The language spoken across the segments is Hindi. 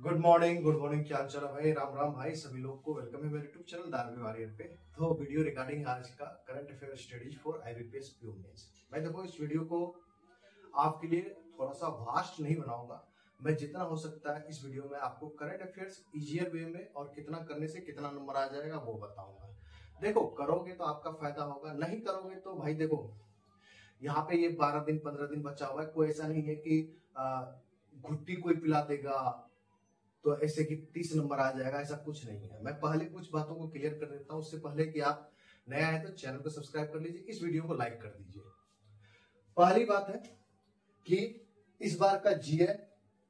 Good morning. क्या चल रहा भाई? राम राम भाई, सभी लोग को वेलकम है मेरे यूट्यूब चैनल दानवी वॉरियर पे। तो वीडियो रिगार्डिंग आज का current affair studies for IBPS PO mains. मैं देखो इस वीडियो को आपके लिए थोड़ा सा वास्ट नहीं बनाऊंगा। मैं जितना हो सकता है इस वीडियो में आपको करंट अफेयर्स इजियर वे में और कितना करने से कितना नंबर आ जाएगा वो बताऊंगा। देखो करोगे तो आपका फायदा होगा, नहीं करोगे तो भाई देखो यहाँ पे ये 12 दिन 15 दिन बचा हुआ है। कोई ऐसा नहीं है कि घुट्टी कोई पिला देगा तो ऐसे कि 30 नंबर आ जाएगा, ऐसा कुछ नहीं है। मैं पहले कुछ बातों को क्लियर कर देता हूं उससे पहले कि आप नया है तो चैनल को सब्सक्राइब कर लीजिए, इस वीडियो को लाइक कर दीजिए। पहली बात है कि इस बार का जीए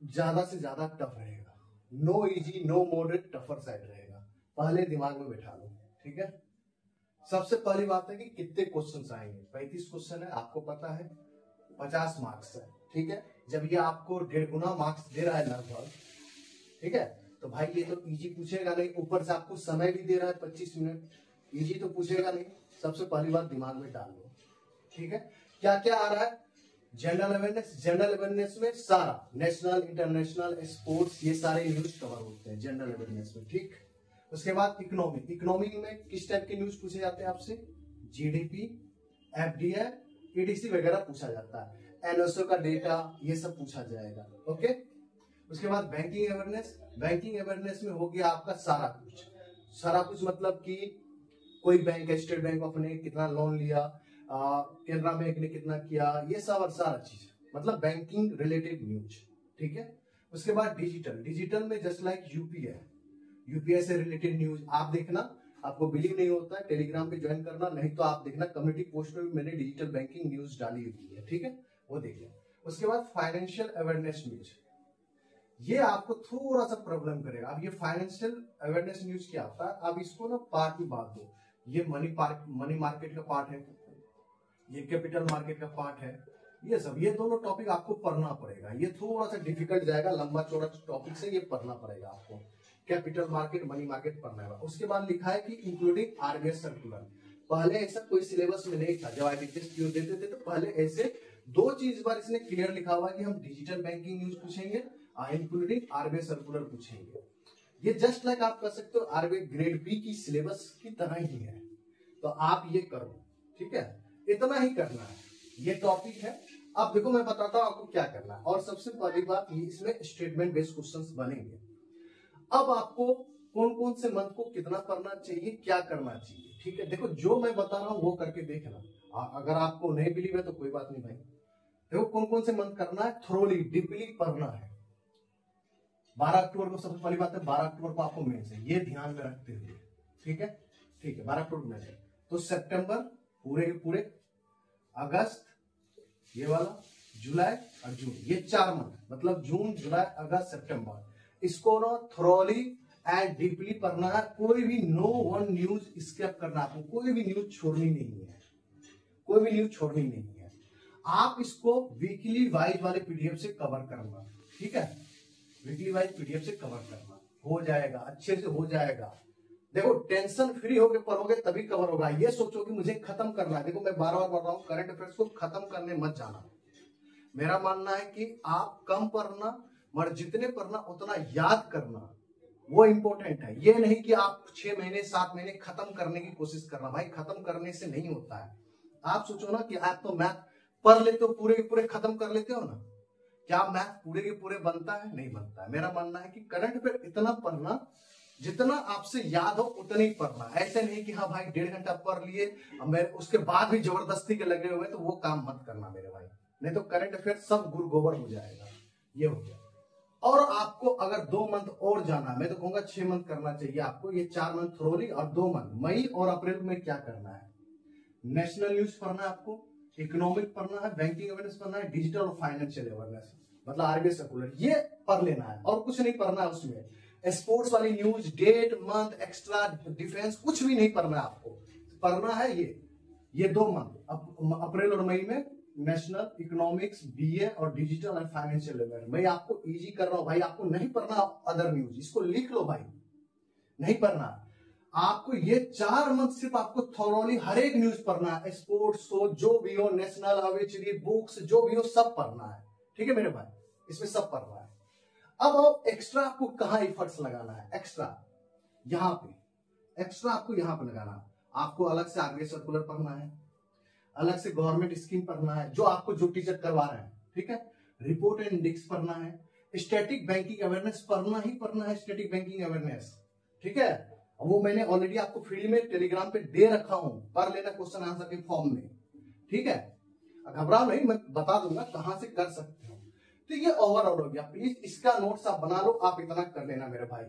ज्यादा से ज्यादा टफ रहेगा। No easy no moderate tougher side रहेगा, पहले दिमाग में बैठा लो, ठीक है। सबसे पहली बात है कि कितने क्वेश्चन आएंगे। 35 क्वेश्चन है, आपको पता है 50 मार्क्स है, ठीक है। जब ये आपको 1.5 गुना मार्क्स दे रहा है लगभग, ठीक है, तो भाई ये तो इजी पूछेगा नहीं, ऊपर से आपको समय भी दे रहा है 25 मिनट, इजी तो पूछेगा नहीं। सबसे पहली बात दिमाग में डाल लो, ठीक है। क्या क्या आ रहा है? जनरल अवेयरनेस में सारा नेशनल इंटरनेशनल स्पोर्ट्स ये सारे न्यूज कवर होते हैं जनरल अवेयरनेस में, ठीक। उसके बाद इकोनॉमी में किस टाइप के न्यूज पूछे जाते हैं आपसे? जीडीपी, एफडीआई, ईडीसी वगैरह पूछा जाता है। एनओसी का डेटा ये सब पूछा जाएगा, ओके। उसके बाद बैंकिंग अवेयरनेस में हो गया आपका सारा कुछ मतलब कि कोई बैंक है, स्टेट बैंक ऑफ ने कितना लोन लिया, केनरा बैंक ने कितना किया, ये सब और सारा चीज मतलब बैंकिंग रिलेटेड न्यूज, ठीक है। उसके बाद डिजिटल में जस्ट लाइक यूपीआई से रिलेटेड न्यूज आप देखना। आपको बिलीव नहीं होता है टेलीग्राम पे ज्वाइन करना, नहीं तो आप देखना कम्युनिटी पोस्ट में भी मैंने डिजिटल बैंकिंग न्यूज डाली हुई है, ठीक है, वो देखिए। उसके बाद फाइनेंशियल अवेयरनेस न्यूज, ये आपको थोड़ा सा प्रॉब्लम करेगा। अब ये फाइनेंशियल अवेयरनेस न्यूज क्या होता है, अब इसको ना पार्ट में बांट दो। ये मनी मार्केट का पार्ट है, ये कैपिटल मार्केट का पार्ट है, ये दोनों टॉपिक आपको पढ़ना पड़ेगा। ये थोड़ा सा डिफिकल्ट जाएगा, लंबा चौड़ा टॉपिक से ये पढ़ना पड़ेगा आपको। कैपिटल मार्केट मनी मार्केट पढ़ना है। उसके बाद लिखा है कि इंक्लूडिंग आरबीआई सर्कुलर। पहले ऐसा कोई सिलेबस में नहीं था, जब आईबीपीएस पीओ देते थे तो पहले ऐसे दो चीज बार इसने क्लियर लिखा हुआ है कि हम डिजिटल बैंकिंग न्यूज पूछेंगे, इंक्लूडिंग आरबीआई सर्कुलर पूछेंगे। ये जस्ट लाइक आप कर सकते हो आरबीआई ग्रेड बी की सिलेबस की तरह ही है, तो आप ये करो, ठीक है। इतना ही करना है, ये टॉपिक है। अब देखो मैं बताता हूं आपको क्या करना है। और सबसे पहली बात ये इसमें स्टेटमेंट बेस्ड क्वेश्चंस बनेंगे। अब आपको कौन कौन से मंथ को कितना पढ़ना चाहिए, क्या करना चाहिए, ठीक है। देखो जो मैं बता रहा हूं वो करके देखना। अगर आपको नहीं बिलीव है तो कोई बात नहीं भाई। देखो कौन कौन से मंथ करना है, थोरोली डीपली पढ़ना है। 12 अक्टूबर को सबसे पहली बात है, 12 अक्टूबर को आपको मेंस है, ये ध्यान में रखते हुए, ठीक है, ठीक है। 12 अक्टूबर मेंस है तो सितंबर पूरे के पूरे, अगस्त ये वाला, जुलाई और जून, ये 4 मंथ मतलब जून जुलाई अगस्त सितंबर, इसको ना थोरोली एंड डीपली पढ़ना है। कोई भी नो वन न्यूज स्किप करना, आपको कोई भी न्यूज छोड़नी नहीं है, कोई भी न्यूज छोड़नी नहीं है। आप इसको वीकली वाइज वाले पीडीएफ से कवर करना, ठीक है, वीकली वाइज पीडीएफ से कवर करना, हो जाएगा, अच्छे से हो जाएगा। देखो टेंशन फ्री होके पढ़ोगे तभी कवर होगा। ये सोचो कि मुझे खत्म करना है। देखो मैं बार बार बोल रहा हूँ, करंट अफेयर्स को खत्म करने मत जाना। मेरा मानना है कि आप कम पढ़ना, मगर जितने पढ़ना उतना याद करना, वो इंपॉर्टेंट है। ये नहीं कि आप 6 महीने 7 महीने खत्म करने की कोशिश करना। भाई खत्म करने से नहीं होता है। आप सोचो ना कि आप तो मैथ पढ़ लेते हो, पूरे के पूरे खत्म कर लेते हो ना, क्या मैथ पूरे के पूरे बनता है? नहीं बनता है। मेरा मानना है कि करंट अफेयर इतना पढ़ना जितना आपसे याद हो उतना ही पढ़ना। ऐसे नहीं कि हाँ भाई 1.5 घंटा पढ़ लिए मैं उसके बाद भी जबरदस्ती के लगे हुए, तो वो काम मत करना मेरे भाई, नहीं तो करंट अफेयर सब गुड़ गोबर हो जाएगा। ये हो गया। और आपको अगर 2 मंथ और जाना, मैं तो कहूंगा 6 मंथ करना चाहिए आपको। ये 4 मंथ थ्रोली और 2 मंथ मई और अप्रैल में क्या करना है? नेशनल न्यूज पढ़ना है आपको, इकोनॉमिक पढ़ना है, बैंकिंग अवेयरनेस पढ़ना है, डिजिटल और फाइनेंशियल अवेयरनेस मतलब आरबीआई सर्कुलर, ये पढ़ लेना है और कुछ नहीं पढ़ना है उसमें। स्पोर्ट्स वाली news, date, month, extra, defence कुछ भी नहीं पढ़ना है आपको। पढ़ना है ये 2 मंथ अप्रैल और मई में नेशनल, इकोनॉमिक्स, बीए और डिजिटल एंड फाइनेंशियल अवेयरनेस। मैं आपको इजी कर रहा हूं भाई, आपको नहीं पढ़ना अदर न्यूज, इसको लिख लो भाई, नहीं पढ़ना आपको। ये 4 मंथ सिर्फ आपको थॉरोली हर एक न्यूज पढ़ना है। स्पोर्ट्स हो, जो भी हो, नेशनल, ऑब्वियसली बुक्स जो भी हो सब पढ़ना है, ठीक है मेरे भाई, इसमें सब पढ़ना है। अब एक्स्ट्रा आपको कहाँ एफर्ट्स लगाना है, एक्स्ट्रा यहाँ पे, एक्स्ट्रा आपको यहाँ पे लगाना है। आपको अलग से आरबीआई सर्कुलर पढ़ना है, अलग से गवर्नमेंट स्कीम पढ़ना है जो आपको जो टीचर करवा रहे हैं, ठीक है। रिपोर्ट एंड इंडेक्स पढ़ना है, स्टैटिक बैंकिंग अवेयरनेस पढ़ना ही पढ़ना है, स्टैटिक बैंकिंग अवेयरनेस, ठीक है। वो मैंने ऑलरेडी आपको फील्ड में टेलीग्राम पे दे रखा हूं, पढ़ लेना क्वेश्चन आंसर के फॉर्म में, ठीक है। घबराओ नहीं, मैं बता दूंगा कहां से कर सकते हो। तो ये ओवरऑल हो गया, प्लीज इसका नोट्स आप बना लो, आप इतना कर लेना मेरे भाई।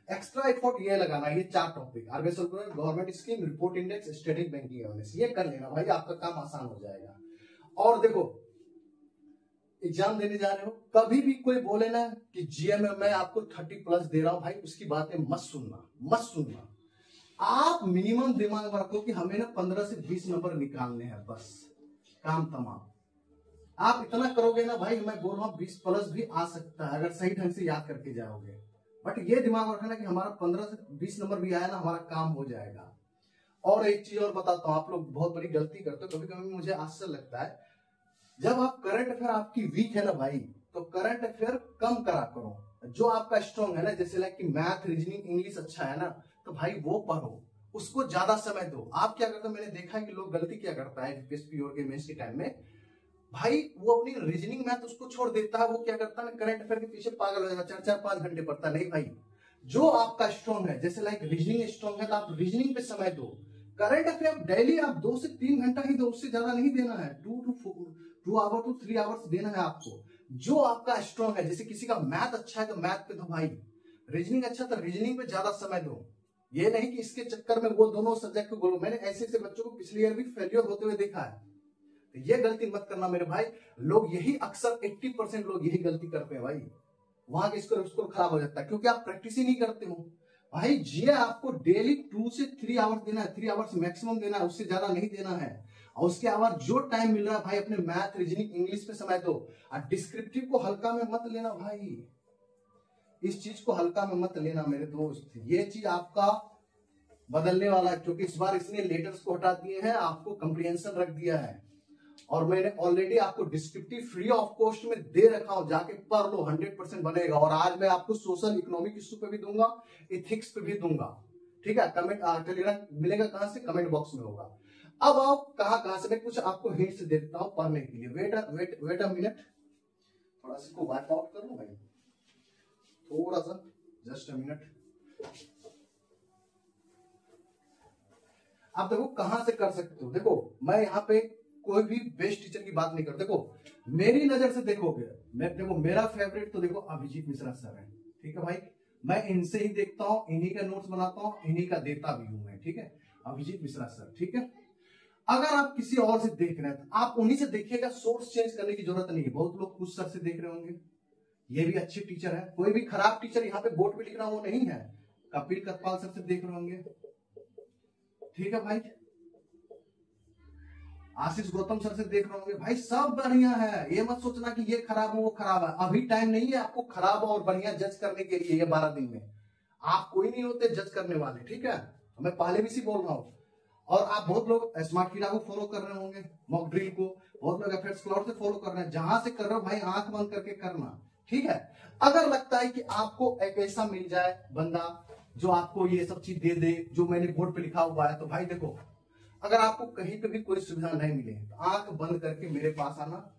एक्स्ट्रा एफर्ट ये लगाना, ये 4 topic, RBI circular, government scheme, report index, static banking awareness, ये कर लेना भाई, आपका काम आसान हो जाएगा। और देखो एग्जाम देने जा रहे हो, कभी भी कोई बोले ना कि जीएम में मैं आपको 30+ दे रहा हूं, भाई उसकी बातें मत सुनना, मत सुनना। आप मिनिमम दिमाग में रखो कि हमें ना 15 से 20 नंबर निकालने हैं, बस काम तमाम। आप इतना करोगे ना भाई, मैं बोल रहा हूं 20+ भी आ सकता है अगर सही ढंग से याद करके जाओगे। बट ये दिमाग में रखना कि हमारा 15 से 20 नंबर भी आया ना, हमारा काम हो जाएगा। और एक चीज और बताता हूं, आप लोग बहुत बड़ी गलती करते हो, कभी कभी मुझे आश्चर्य लगता है, जब आप करंट अफेयर आपकी वीक है ना भाई, तो करंट अफेयर कम करा करो। जो आपका स्ट्रॉन्ग है ना, जैसे लाइक कि मैथ, रीजनिंग, इंग्लिश अच्छा है ना, तो भाई वो पढ़ो, उसको ज्यादा समय दो। आप क्या करते हो, मैंने देखा है कि लोग गलती क्या करता है यूपीएससी और के मेंस के टाइम में, भाई वो अपनी रीजनिंग मैथ उसको छोड़ देता है, वो क्या करता है करंट अफेयर के पीछे पागल हो जाएगा, 4-4-5 घंटे पढ़ता है। नहीं भाई, जो आपका स्ट्रॉन्ग है, जैसे लाइक रीजनिंग स्ट्रॉन्ग है तो आप रीजनिंग पे समय दो। करंट अफेयर डेली आप 2 से 3 घंटा ही दो, उससे ज्यादा नहीं देना है। 2 आवर टू 3 आवर्स देना है आपको। जो आपका स्ट्रॉन्ग है, जैसे किसी का मैथ अच्छा है तो मैथ पे दो भाई, रीजनिंग अच्छा तो रीजनिंग पे ज्यादा समय दो। ये नहीं कि इसके चक्कर में वो दोनों सब्जेक्ट को बोलो। मैंने ऐसे ऐसे बच्चों को पिछले ईयर भी फेलियर होते हुए देखा है, तो ये गलती मत करना मेरे भाई। लोग यही अक्सर 80% लोग यही गलती करते हैं भाई, वहां के स्कोर खराब हो जाता है क्योंकि आप प्रैक्टिस ही नहीं करते हो। भाई जीए आपको डेली 2 से 3 आवर्स देना है, 3 आवर्स मैक्सिमम देना है, उससे ज्यादा नहीं देना है। और उसके अलावा जो टाइम मिल रहा है भाई, अपने मैथ, रीजनिंग, इंग्लिश पे समय दो। और डिस्क्रिप्टिव को हल्का में मत लेना भाई, इस चीज को हल्का में मत लेना मेरे दोस्त। ये चीज आपका बदलने वाला है, क्योंकि इस बार इसने लेटर्स को हटा दिए हैं, आपको कंप्रीहेंशन रख दिया है। और मैंने ऑलरेडी आपको डिस्क्रिप्टिव फ्री ऑफ कॉस्ट में दे रखा हूं, जाके पढ़ लो, 100% बनेगा। और आज मैं आपको सोशल इकोनॉमिक इश्यू पे भी दूंगा, इथिक्स पे भी दूंगा, ठीक है। कमेंट टेलीग्राम मिलेगा कहां से, कमेंट बॉक्स में होगा। अब आप कहां से, मैं कुछ आपको हिंट्स देता हूं पढ़ने के लिए। वेट अ मिनट, थोड़ा सा को वाइप आउट कर लूं भाई, थोड़ा सा, जस्ट अ मिनट। आप देखो कहां से कर सकते हो। देखो मैं यहाँ पे कोई भी बेस्ट टीचर की बात नहीं करता। देखो मेरी नजर से देखोगे, देखो मेरा फेवरेट तो देखो अभिजीत मिश्रा सर है, ठीक है भाई। मैं इनसे ही देखता हूँ, इन्हीं का नोट्स बनाता हूँ, इन्हीं का देता भी हूं मैं, ठीक है। अभिजीत मिश्रा सर, ठीक है। अगर आप किसी और से देख रहे हैं तो आप उन्हीं से देखिएगा, सोर्स चेंज करने की जरूरत नहीं है। बहुत लोग कुछ सर से देख रहे होंगे, ये भी अच्छे टीचर है, कोई भी खराब टीचर यहाँ पे बोर्ड पे लिख रहा वो नहीं है। कपिल कत्पाल सर से देख रहे होंगे, ठीक है भाई। आशीष गौतम सर से देख रहे होंगे भाई, सब बढ़िया है। ये मत सोचना कि ये खराब है वो खराब है, अभी टाइम नहीं है आपको खराब और बढ़िया जज करने के लिए। ये 12 दिन में आप कोई नहीं होते जज करने वाले, ठीक है। मैं पहले भी सी बोल रहा हूँ। और आप बहुत लोग स्मार्ट कीड़ा को फॉलो कर रहे होंगे, मॉक ड्रिल को, बहुत लोग एफएक्स क्लाउड से फॉलो कर रहे हैं। जहां से कर रहे हो भाई आंख बंद करके करना, ठीक है। अगर लगता है कि आपको एक ऐसा मिल जाए बंदा जो आपको ये सब चीज दे दे जो मैंने बोर्ड पे लिखा हुआ है, तो भाई देखो अगर आपको कहीं पे भी कोई सुविधा नहीं मिले तो आंख बंद करके मेरे पास आना।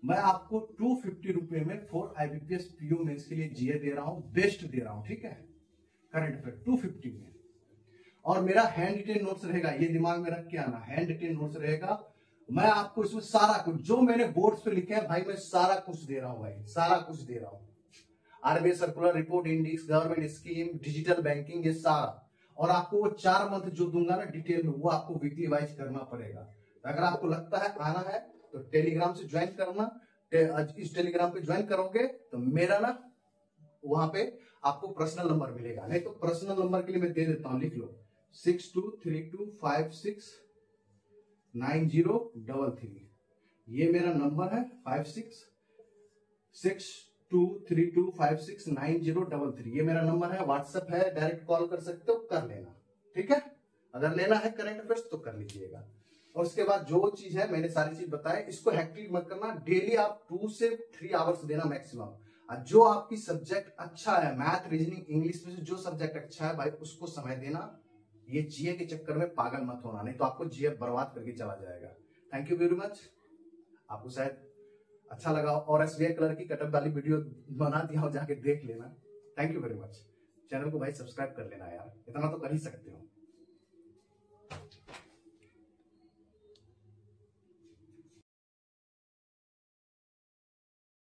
मैं आपको 250 रुपए में 4 IBPS PO मेंस के लिए जीए दे रहा हूं, बेस्ट दे रहा हूं, ठीक है। करंट अफेयर 250 में। और मेरा हैंड रिटेन नोट्स रहेगा, ये दिमाग में रख के आना, हैंड रिटेन नोट्स रहेगा। मैं आपको इसमें सारा कुछ जो मैंने बोर्ड्स पे लिखे हैं भाई, मैं सारा कुछ दे रहा हूं भाई, सारा कुछ दे रहा हूं। RBI circular, report index, government scheme, digital banking, ये सारा। और आपको वो 4 मंथ जो दूंगा ना डिटेल में, वो आपको वीकली वाइज करना पड़ेगा। तो अगर आपको लगता है आना है तो टेलीग्राम से ज्वाइन करना। इस टेलीग्राम पे ज्वाइन करोगे तो मेरा ना वहां पे आपको पर्सनल नंबर मिलेगा। नहीं तो पर्सनल नंबर के लिए मैं दे देता हूं, लिख लो 6232569033। ये मेरा नंबर है 566232569033। ये मेरा नंबर है, व्हाट्सएप है, डायरेक्ट कॉल कर सकते हो, कर लेना, ठीक है। अगर लेना है करंट अफेयर्स तो कर लीजिएगा। और उसके बाद जो चीज है मैंने सारी चीज बताई, इसको हेक्टिक मत करना। डेली आप 2 से 3 आवर्स देना मैक्सिमम। जो आपकी सब्जेक्ट अच्छा है, मैथ, रीजनिंग, इंग्लिश में से जो सब्जेक्ट अच्छा है भाई उसको समय देना। ये जीए के चक्कर में पागल मत होना, नहीं तो आपको जीए बर्बाद करके चला जाएगा। Thank you very much. आपको शायद अच्छा लगा और एसबीआई कलर की कटअप वाली वीडियो बना दिया हो, जाके देख लेना। Thank you very much. Channel को भाई सब्सक्राइब कर लेना यार, इतना तो कर ही सकते हो।